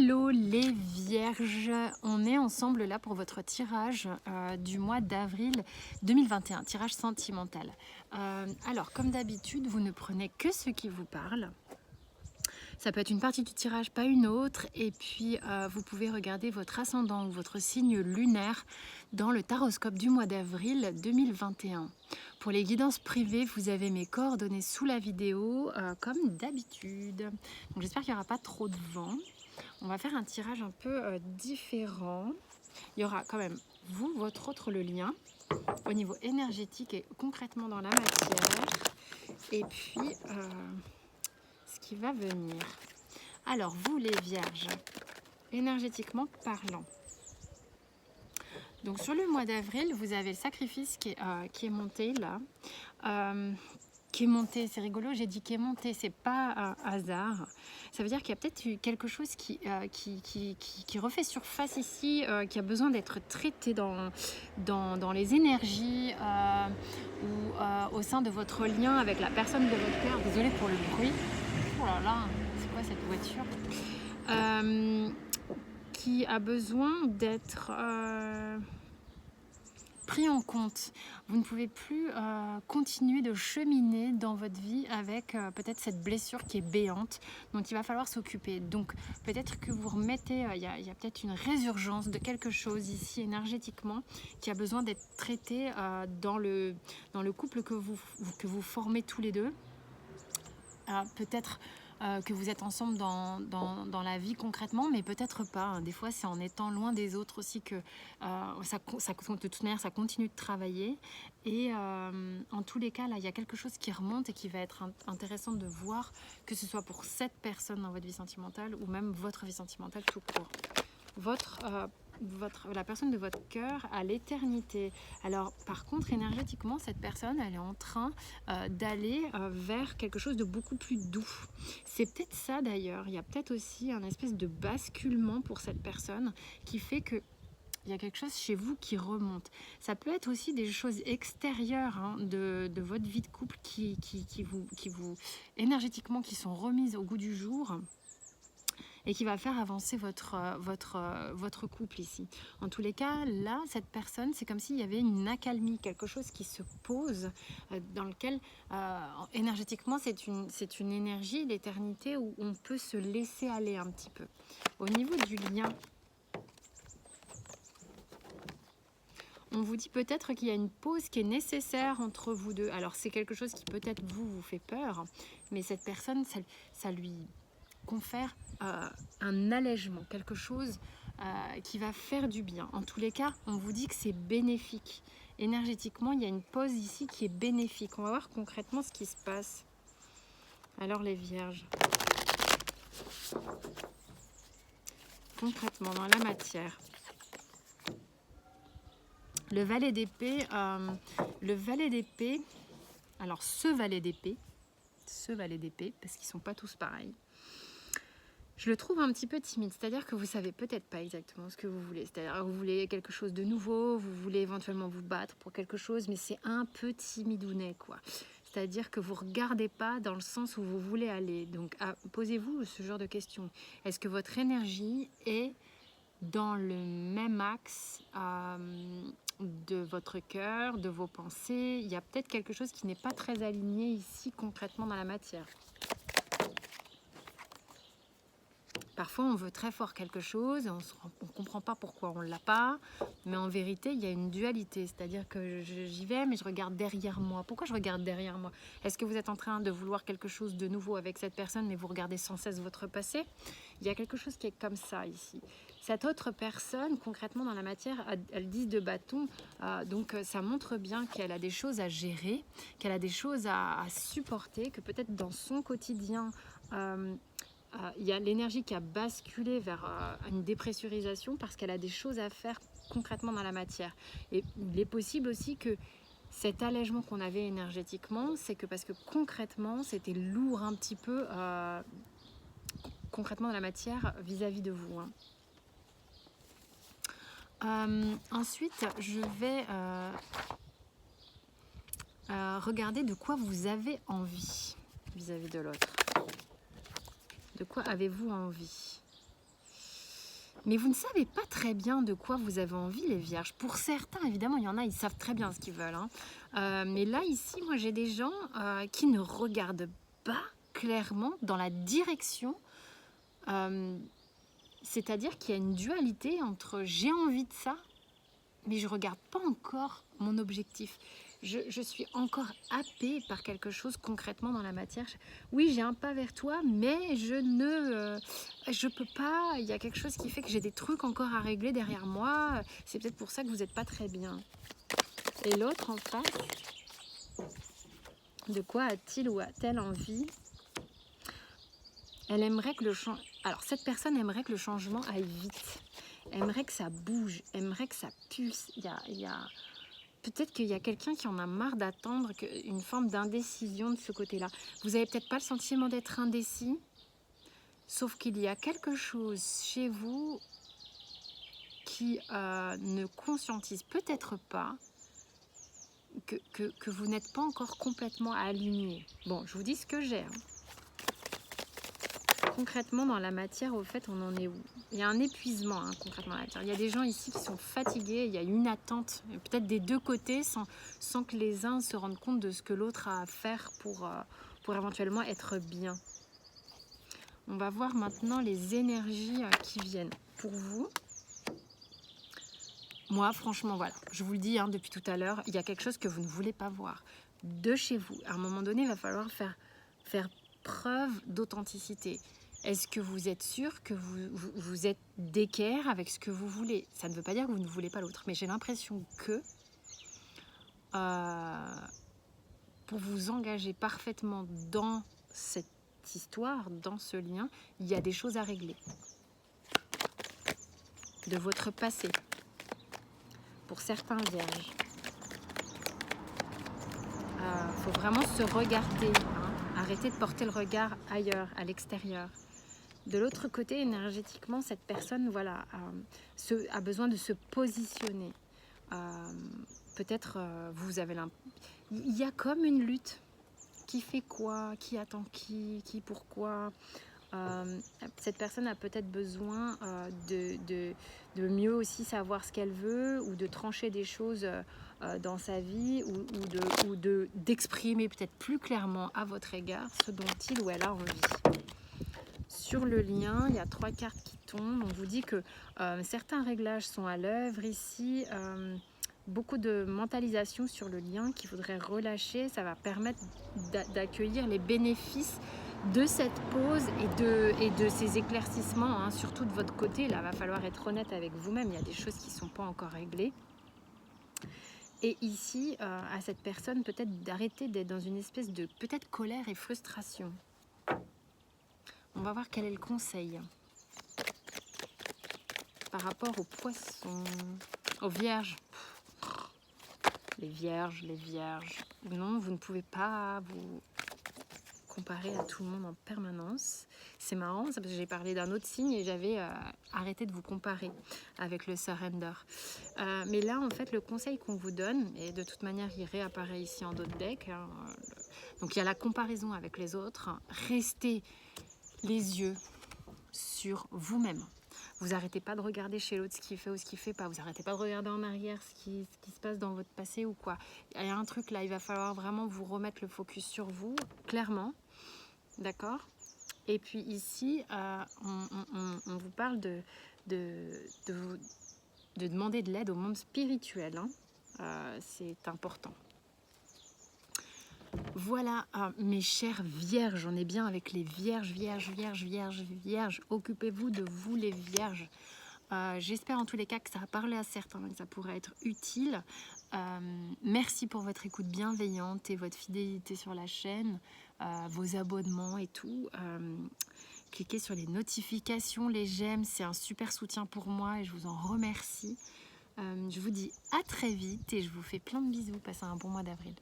Hello les vierges, on est ensemble là pour votre tirage du mois d'avril 2021, tirage sentimental. Alors comme d'habitude, vous ne prenez que ce qui vous parle. Ça peut être une partie du tirage, pas une autre. Et puis vous pouvez regarder votre ascendant ou votre signe lunaire dans le taroscope du mois d'avril 2021. Pour les guidances privées, vous avez mes coordonnées sous la vidéo comme d'habitude. Donc j'espère qu'il n'y aura pas trop de vent. On va faire un tirage un peu différent. Il y aura quand même vous, votre autre, le lien au niveau énergétique et concrètement dans la matière. Et puis ce qui va venir. Alors vous les vierges, énergétiquement parlant. Donc sur le mois d'avril, vous avez le sacrifice qui est monté là. Qui est monté, c'est rigolo, j'ai dit qui est monté, c'est pas un hasard. Ça veut dire qu'il y a peut-être eu quelque chose qui refait surface ici, qui a besoin d'être traité dans les énergies ou au sein de votre lien avec la personne de votre cœur. Désolée pour le bruit. Oh là là, c'est quoi cette voiture qui a besoin d'être pris en compte. Vous ne pouvez plus continuer de cheminer dans votre vie avec peut-être cette blessure qui est béante dont il va falloir s'occuper. Donc peut-être que vous remettez, il y a peut-être une résurgence de quelque chose ici énergétiquement qui a besoin d'être traité dans le couple que vous formez tous les deux. Peut-être que vous êtes ensemble dans la vie concrètement, mais peut-être pas. Hein. Des fois, c'est en étant loin des autres aussi que de toute manière, ça continue de travailler. Et en tous les cas, là, il y a quelque chose qui remonte et qui va être intéressant de voir, que ce soit pour cette personne dans votre vie sentimentale ou même votre vie sentimentale tout court. La personne de votre cœur à l'éternité. Alors par contre énergétiquement cette personne elle est en train d'aller vers quelque chose de beaucoup plus doux. C'est peut-être ça d'ailleurs, il y a peut-être aussi un espèce de basculement pour cette personne qui fait que il y a quelque chose chez vous qui remonte. Ça peut être aussi des choses extérieures hein, de votre vie de couple qui vous énergétiquement qui sont remises au goût du jour et qui va faire avancer votre couple ici. En tous les cas, là, cette personne, c'est comme s'il y avait une accalmie, quelque chose qui se pose, dans lequel, énergétiquement, c'est une énergie, l'éternité, où on peut se laisser aller un petit peu. Au niveau du lien, on vous dit peut-être qu'il y a une pause qui est nécessaire entre vous deux. Alors, c'est quelque chose qui peut-être vous fait peur, mais cette personne, ça lui confère un allègement, quelque chose qui va faire du bien. En tous les cas, on vous dit que c'est bénéfique. Énergétiquement, il y a une pause ici qui est bénéfique. On va voir concrètement ce qui se passe. Alors les vierges, concrètement dans la matière, le valet d'épée, alors ce valet d'épée, parce qu'ils sont pas tous pareils. Je le trouve un petit peu timide, c'est-à-dire que vous savez peut-être pas exactement ce que vous voulez. C'est-à-dire que vous voulez quelque chose de nouveau, vous voulez éventuellement vous battre pour quelque chose, mais c'est un peu timidounet, quoi. C'est-à-dire que vous regardez pas dans le sens où vous voulez aller. Donc, posez-vous ce genre de questions. Est-ce que votre énergie est dans le même axe de votre cœur, de vos pensées? Il y a peut-être quelque chose qui n'est pas très aligné ici concrètement dans la matière. Parfois, on veut très fort quelque chose, on ne comprend pas pourquoi on ne l'a pas, mais en vérité, il y a une dualité, c'est-à-dire que j'y vais, mais je regarde derrière moi. Pourquoi je regarde derrière moi? Est-ce que vous êtes en train de vouloir quelque chose de nouveau avec cette personne, mais vous regardez sans cesse votre passé? Il y a quelque chose qui est comme ça ici. Cette autre personne, concrètement dans la matière, elle 10 de bâton, donc ça montre bien qu'elle a des choses à gérer, qu'elle a des choses à supporter, que peut-être dans son quotidien, il y a l'énergie qui a basculé vers une dépressurisation parce qu'elle a des choses à faire concrètement dans la matière. Et il est possible aussi que cet allègement qu'on avait énergétiquement, c'est que parce que concrètement, c'était lourd un petit peu concrètement dans la matière vis-à-vis de vous. Ensuite, je vais regarder de quoi vous avez envie vis-à-vis de l'autre. De quoi avez-vous envie? Mais vous ne savez pas très bien de quoi vous avez envie, les vierges. Pour certains, évidemment, il y en a, ils savent très bien ce qu'ils veulent, hein. Mais là, ici, moi, j'ai des gens qui ne regardent pas clairement dans la direction. euh, C'est-à-dire qu'il y a une dualité entre j'ai envie de ça, mais je ne regarde pas encore mon objectif. Je suis encore happée par quelque chose concrètement dans la matière. Oui, j'ai un pas vers toi, mais je peux pas. Il y a quelque chose qui fait que j'ai des trucs encore à régler derrière moi. C'est peut-être pour ça que vous n'êtes pas très bien. Et l'autre en face, de quoi a-t-il ou a-t-elle envie? Elle aimerait que Alors, cette personne aimerait que le changement aille vite. Aimerait que ça bouge, aimerait que ça pulse. Peut-être qu'il y a quelqu'un qui en a marre d'attendre une forme d'indécision de ce côté-là. Vous n'avez peut-être pas le sentiment d'être indécis, sauf qu'il y a quelque chose chez vous qui ne conscientise peut-être pas que vous n'êtes pas encore complètement aligné. Bon, je vous dis ce que j'ai, hein. Concrètement, dans la matière, au fait, on en est où? Il y a un épuisement, hein, concrètement, dans la matière. Il y a des gens ici qui sont fatigués, il y a une attente, peut-être des deux côtés, sans que les uns se rendent compte de ce que l'autre a à faire pour éventuellement être bien. On va voir maintenant les énergies qui viennent pour vous. Moi, franchement, voilà, je vous le dis hein, depuis tout à l'heure, il y a quelque chose que vous ne voulez pas voir de chez vous. À un moment donné, il va falloir faire preuve d'authenticité. Est-ce que vous êtes sûr que vous êtes d'équerre avec ce que vous voulez? Ça ne veut pas dire que vous ne voulez pas l'autre, mais j'ai l'impression que pour vous engager parfaitement dans cette histoire, dans ce lien, il y a des choses à régler de votre passé. Pour certains vierges, faut vraiment se regarder, hein, arrêter de porter le regard ailleurs, à l'extérieur. De l'autre côté, énergétiquement, cette personne voilà, a besoin de se positionner. Peut-être vous avez il y a comme une lutte. Qui fait quoi? Qui attend qui pourquoi? Cette personne a peut-être besoin de mieux aussi savoir ce qu'elle veut ou de trancher des choses dans sa vie ou d'exprimer peut-être plus clairement à votre égard ce dont il ou elle a envie. Sur le lien, il y a 3 cartes qui tombent. On vous dit que certains réglages sont à l'œuvre ici. Beaucoup de mentalisation sur le lien qu'il faudrait relâcher. Ça va permettre d'accueillir les bénéfices de cette pause et de ces éclaircissements, hein, surtout de votre côté. Là, il va falloir être honnête avec vous-même. Il y a des choses qui ne sont pas encore réglées. Et ici, à cette personne, peut-être d'arrêter d'être dans une espèce de peut-être colère et frustration. On va voir quel est le conseil par rapport aux poissons, aux vierges. Les vierges. Non, vous ne pouvez pas vous comparer à tout le monde en permanence. C'est marrant, c'est parce que j'ai parlé d'un autre signe et j'avais arrêté de vous comparer avec le surrender. Mais là, en fait, le conseil qu'on vous donne, et de toute manière, il réapparaît ici en d'autres decks, hein, donc il y a la comparaison avec les autres. Restez les yeux sur vous-même. Vous n'arrêtez pas de regarder chez l'autre ce qu'il fait ou ce qu'il ne fait pas. Vous n'arrêtez pas de regarder en arrière ce qui se passe dans votre passé ou quoi. Il y a un truc là, il va falloir vraiment vous remettre le focus sur vous, clairement. D'accord? Et puis ici, on vous parle de demander de l'aide au monde spirituel, hein. C'est important. Voilà, mes chères vierges, on est bien avec les vierges. Occupez-vous de vous, les vierges. J'espère en tous les cas que ça a parlé à certains, que ça pourrait être utile. Merci pour votre écoute bienveillante et votre fidélité sur la chaîne, vos abonnements et tout. Cliquez sur les notifications, les j'aime, c'est un super soutien pour moi et je vous en remercie. Je vous dis à très vite et je vous fais plein de bisous. Passez un bon mois d'avril.